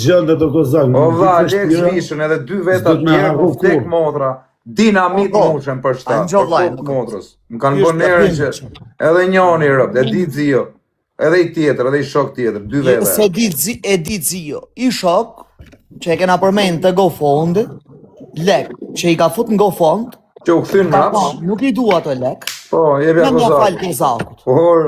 Gjëndë të kozak. O vla, Alex Vishën edhe 2 veta tjerë ku vdek motra. Dinamit mushen për shtatë, për kokë motrës. Më kanë bërë njerë që edhe njoni rëpt, e di Zio. Edhe i tjetër, edhe i shok tjetër, 2 veta. Se e di Zio, i shok që e kena përmend të GoFund, lek që i ka fut në GoFund, që u këthyn mrapsh. Nuk i dua ato lek. Po, jebja Në kozak. nga falë kozakut. Por,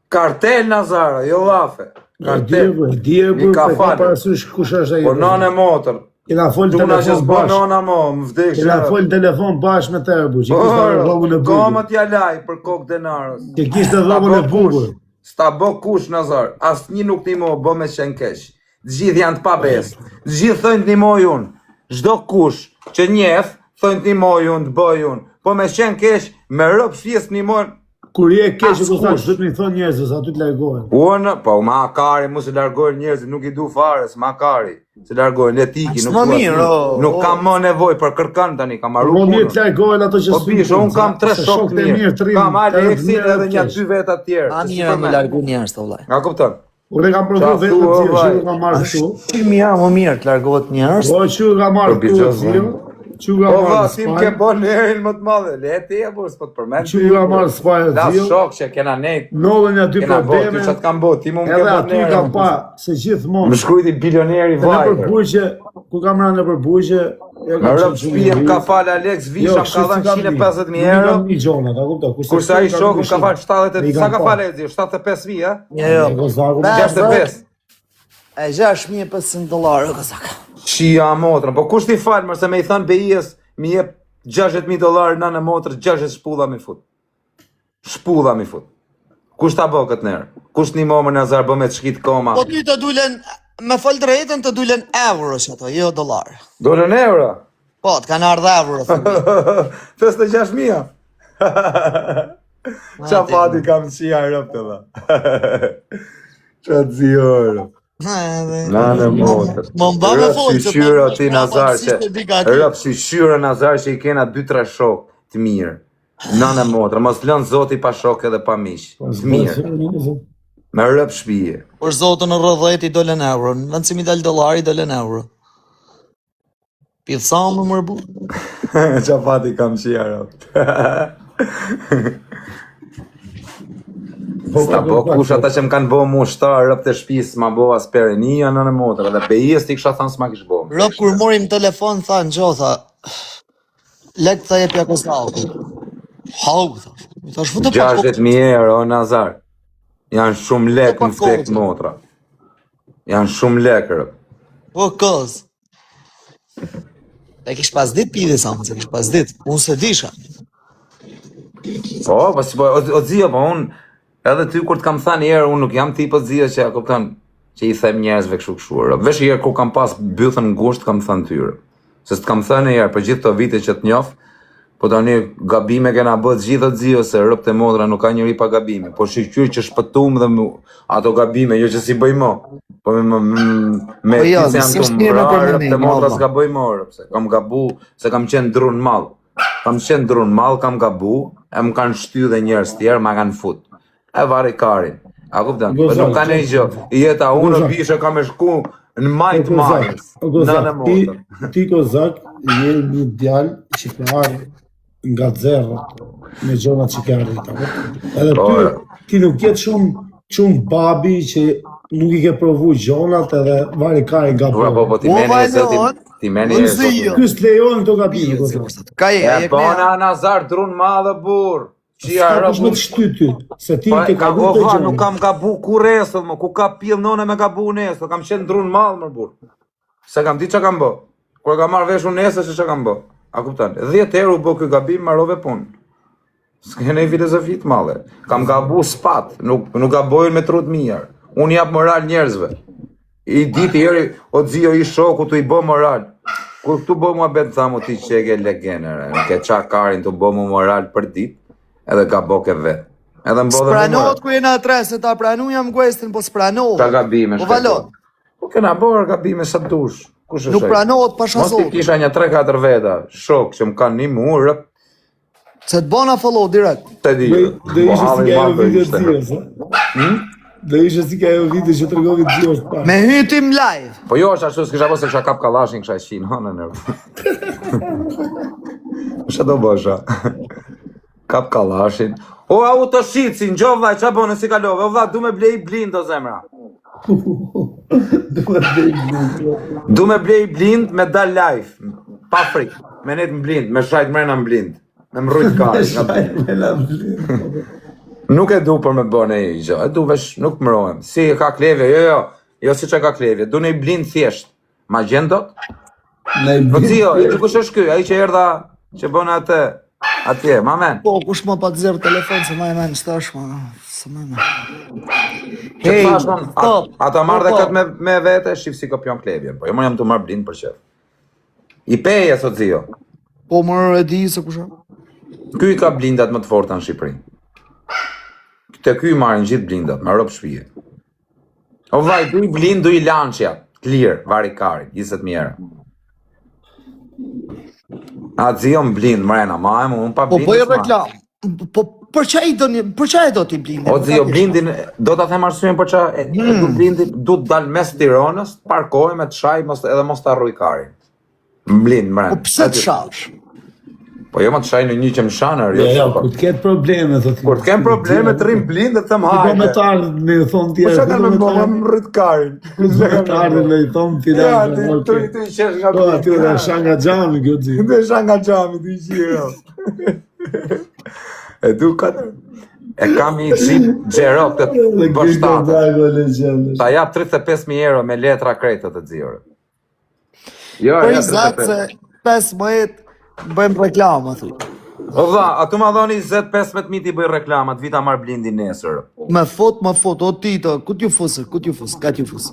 kartel Nazara, jo lafe. Kartel. Dje ka parasysh kush është ai. Po nane motër. Kena fol Tuna që telefon s'bë bashkë. nona mo, më vdek Kena fol telefon bashkë me Terbu, që kishte dhomën e bukur. Komët ja laj për kokë denarës. Që kishte dhomën e bukur. Sta bë kush Nazar, asnjë nuk nimo bë me qenë keq. Të gjithë janë të pabesë. Të gjithë thojnë të nimoj unë. Çdo kush që njeh thojnë të nimoj unë, të bëj unë. Po me qenë keq, me rëp fjes nimojnë. Kur je keq do të thotë mi thon njerëz, aty të largohen. Unë, po ma kari, mos e largojnë njerëzit, nuk i du fare, s'ma kari. Se largojnë, letiki, nuk kam më nevojë për kërkan tani, kam marrë punën. Po mirë të largohen ato që Po bish, unë kam 3 shok të mirë. Kam Alexin edhe një 2 veta tjerë. A mirë me largu njerëz të vllai. A kupton? Unë kam prodhu vetë të tjerë, që kam marrë këtu. Më mirë të largohet njerëz. Po që kam marrë këtu. Që ka marrë marrë tim ke bon erin më të madhe, le ti e bërë, s'po të përmend. Që ka marrë spaja La t'zio. shok që kena nejt. Nodhen aty probleme. Ty që të kam bot, ti mu më ke Edhe bon aty kam pa, se gjithmonë. Më shkrujti bilioneri Në vajër. përbuqe, ku kam rënë në përbuqe, Në rëpë shpijem ka falë Alex Visha, më ka dhënë 150.000 euro. Një gjona, ta kupta. Kurse ai shoku më ka falë 70, sa ka falë Edi? 75.000, Jo. 65. E $6.500 kozak. Qia motrën, po kush t'i falë, mërse me i thënë BI-s, mi jep $60.000 në motrë, 60 shpudha mi fut. Shpudha mi fut. Kush t'a bo këtë nërë? Kush një momër në Nazar bë me të shkit koma? Po ty të dulen, me fol drejtën të dulen euro që ato, jo dollar. Dolen euro? Po, të kanë ardhë euro. 56.000. Qa fati kam qia i rëpë të dha. Qa të zihorë. Nane motër. Rëpë si shyra ti Nazar që rëpë si shyra Nazar që i kena 2-3 shok të mirë. Nane motër, mos lënë zoti pa shok edhe pa mish. Të mirë. Me rëpë shpije. Por zotën në rrëdhjet i dolen euro, në lancimi dal dollari dolen euro. Pithë sa më mërbu. Qa fati kam qia rëpë. Sta po kush ata që më kanë bo mu shtarë rëpë të shpisë, ma bo as perenia në motër, edhe BI-s t'i kësha thanë s'ma kish bo. Rëpë kur morim telefon, tha në gjo, tha, lek të jepja kozakut. Hau, tha, shfutë pa 60.000 euro, Nazar. Janë shumë lek në ftek motra. Janë shumë lek rëpë. Po këz. E kish pas dit pidi sa, se kish pas dit, unë se disha. Po, o zio, po unë, edhe ty kur t'kam thani erë, unë nuk jam tipo zio që kupton që i them njerëzve kështu kështu. Vesh herë kur kam pas bythën ngusht, kam thënë tyre. Se t'kam thënë herë për gjithë të vite që t'njoh, po tani gabime kena bët gjithë të zio se rëpë të modra nuk ka njëri pa gabime. Po shqyr që shpëtum dhe ato gabime, jo që si bëjmo. Po me ti se janë të mra, rëpë të modra s'ka bëjmo rëpë. Se kam gabu, se kam qenë drun mal. Kam qenë drun mal, kam gabu, e më kanë shty dhe njerës tjerë, ma kanë fut. E vari karin. A kuptan? Nuk ka ne gjë. I jeta unë bishë ka me shku në majtë majës. Në motër. Ti kozak, je një djalë që ka arë nga zerët me gjonat që ka arë. Edhe ti nuk jetë shumë babi që nuk i ke provu gjonat edhe vari karin nga bërë. Po ti meni e zoti. Kësë lejonë të gabime. E bona Nazar drun madhe burë. Ska pësh me të shtyty, se ti ke gabu të gjënë. Nuk kam gabu ku resët, ku ka pil none me gabu nesë, kam qenë drun malë më burë. Se kam di që kam bë, kur kam marrë veshu nesë që kam bë. A kuptan, 10 euro bë këj gabim, marrove punë. S'kene i filozofi të male. Kam gabu spat, nuk gabojnë me trut mirë. Unë jap moral njerëzve. I diti eri, o dzio i shoku të i bë moral. Kur këtu bë mua betë, thamu ti që e ke legenere, ke qa karin të bë mu moral për dit. Edhe ka boke vetë. Edhe më bodhe Spranohet ku jena tre, se ta pranu jam guestin, po spranohet. Ta gabime Po valon. Po kena bërë gabime sa dush. Nuk pranohet pasha Mos zotë. ti kisha një 3-4 veta, shok që më kanë një murë. Se të bona follow direkt. Të di. Dhe ishte si nga e video të zirës. Do ishe si ka ajo video që tregovi Xhio është parë. Me hytim live. Po jo, është ashtu, s'kisha po se kisha kap kallashin, kisha qin hënën e. Ç'a do bësha? Kap kallashin. O autoshitsi, ngjova, ç'a bën si kalove? O vlla, du me blej blind o zemra. Du me blej blind me dal live. Pa frik, me net në blind, me shajt mrena në blind. Me mrujt kari. Nuk e du për me bëne i gjë, e du vesh nuk mërohem. Si ka klevje, jo si që ka klevje, du ne i blind thjesht. Ma gjen dot? Po Xhio, e që kush është ky, ai që erdha, që bënë atë, atje, ma men. Po, kush ma pa të zërë telefon, se ma e men, s'tash ma, se ma e men. Që të thashman, ata marrë dhe këtë me vete, shif si kopjon klevjen, po jo më jam të marrë blind për qef. I peje, thot Xhio. Po, më e di se kusha. Ky i ka blindat më të forta në Shqipëri. Të ky i marrin gjithë blindat, me rob shpije. O vaj, du i blind, du i lanqja, clear, vari kari, 20.000 euro. A Xhio më blind, mrena, ma e mu, unë pa blind. Po, bëj reklam. Po, për qa e do t'i blindin? O Xhio, blindin, do t'a them arsyen për qa, du blindin, du t'dal mes Tiranës, parkoj me t'shaj, edhe mos t'a rruj karin. Blind, mrena. Po, pse t'shash? Po jo ma të shaj në një që më shanër, Jo, kur të ketë probleme, thotë. Kur të kem probleme të rrim blind dhe të them hajde. Po me të ardhë me thonë tjerë. Po shaka me më rrit karin. Me të ardhë me i thonë tjerë. Ja, ti i qesh nga blind. Po, aty dhe shanga gjami, kjo Xhio. Dhe shanga gjami, ti i qiro. E du katër. E kam i qip Xherok të bështatë. Ta jap 35.000 euro me letra kretët të Xhiore. Jo, për i zatë se 15 bëjmë reklama, thuj. O dha, atu ma dhoni 20-15.000 ti bëj reklamat, vita marr blindi nesër. Me fot, o tito, ku t'ju fusë, ka t'ju fusë.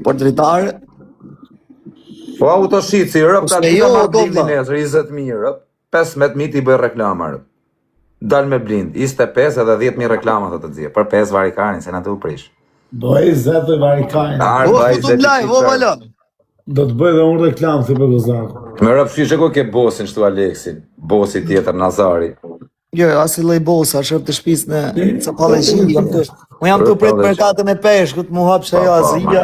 Por dritare? Po autoshitsi, rëp ta vita marr blindi do, nesër, 20.000 rëp, 15.000 ti bëj reklama rëp. Dal me blind, 25 edhe 10.000 reklamat të Xhio, për 5 varikarin, se na të u prish. Bëj 20 varikarin. O, ku t'u blaj, o valon. Do të bëj dhe unë reklam, si për Gozaku. Me rëp shishe ko ke bosin, shtu Aleksin, bosi tjetër Nazari. Jo, asi lej bosa, shërp të shpis në që pale shi, mu jam të prit merkatën e peshkut, mu hapë që ajo Azia.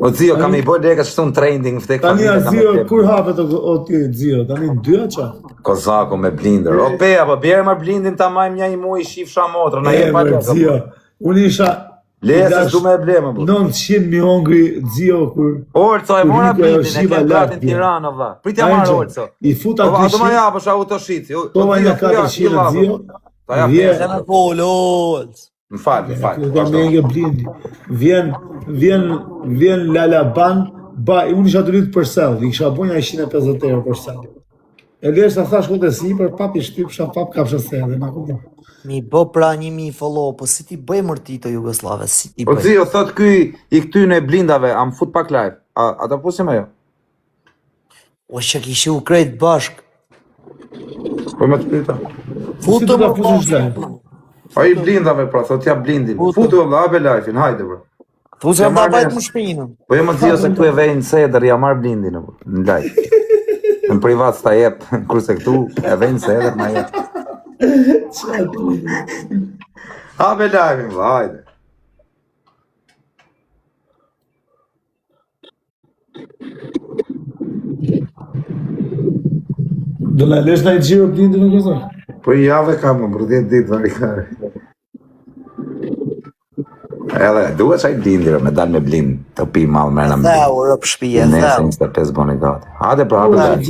O Xhio, kam i boj leka që shtu në trending, vtek familja kam e Xhio, kur hapet o ti Xhio, tani 2 qa? Gozaku me blinder, o peja, po bjerë më blindin ta majmë një i mu i shifsha motrë, na je pa Xhio, unë isha... Lesës du me e blema, bu. 900 mi hongri Xhio kur... Orco, e mora blindin, e kem gratin Tirana, vla. Pritja marë Orco. I futa të shqip... Ato ma ja, përshë autoshitsi. To ma një 400 Xhio. Ta ja përshë. Me polo, Orco. Më falë. Vjen Lalaban, unë isha të rritë për sel, i kisha bunja 150 euro për sel. E leshtë a thash kote si, për pap i shtypsha, pap kapsha sele, na kupta. Mi bë pra 1.000 follow, po si ti bëj mërti të Jugoslave, si ti bëj? O Xhio, thot ky i këtyne blindave, am fut pak live. A ta pusim ajo? O që kishi u krejt bashk. Po me të prita. Futu më live. A i blindave, pra, thot ja blindin. Futu dhe abe live-in, hajde, bro. Thu që më bajt më shpinën. Po jo më Xhio se këtu e vejnë seder, ja marr blindin, në live. Në privat s'ta jep, kurse këtu e vejnë seder, ma jep. Habe live-in, hajde. Do në lesh në i Xhio blindin në Gozaku? Po i jave ka më, bro, 10 ditë varikari. Edhe, duhet që a i blindir, me dal me blind, të pi malë mërë në blind. Theu, rëp shpije, Nese 25 boni gati. Hade, pra, habe live.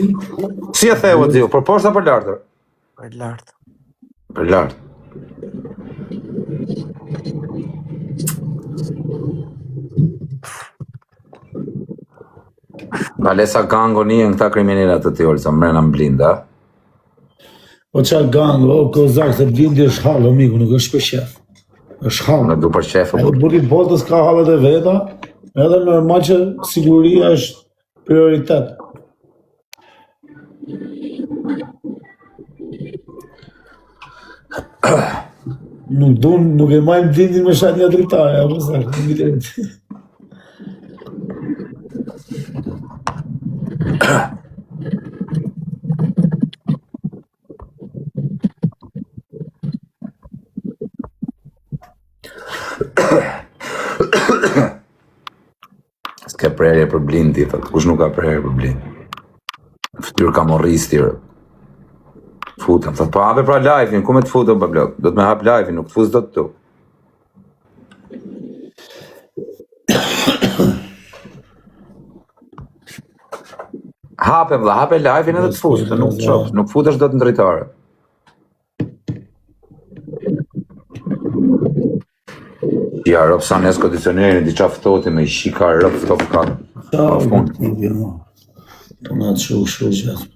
Si e theu, Xhio, për poshtë a për lartër? Për lartë. Për lartë. Nga lesa gango një në këta kriminalat të tjolë, sa mërë në blinda. O qa gango, o Kozak, se blindi është halë, o miku, nuk është për shef. është halë. Në du për qefë. E burit botës ka halët e veta, edhe normal që siguria është prioritet. Nuk e majmë blindin me shatja dritare, apo sa, nuk i drejtë. Ke prerje për blindi, thot. Kush nuk ka prerje për blindi? Fytyrë ka morris tjere. Futëm, thot, po hape pra live-in, ku me të futëm për blok? Do të me hap live-in, nuk të fuz do të tu. Hape, vla, hape live-in edhe të fuz, nuk të shok, nuk futesh do të ndritare. Ja, rëp sa nes kondicionerin, di qa fëtoti me i shika rëp fëto përkat. Po na të shu gjatë,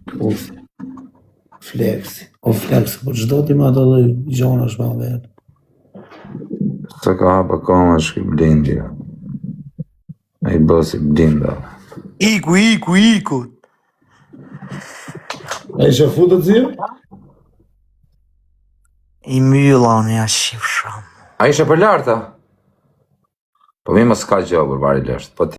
flexi. O flexi, po çdo ti ma do dhe gjona është ma vetë. Se ka hapa koma shki blindi, ja. E i bësi blinda. Iku. A ishe futët zi? I mylla unë ja shifsham. A ishe për larta? Po mi më s'ka gjë për bari lështë, po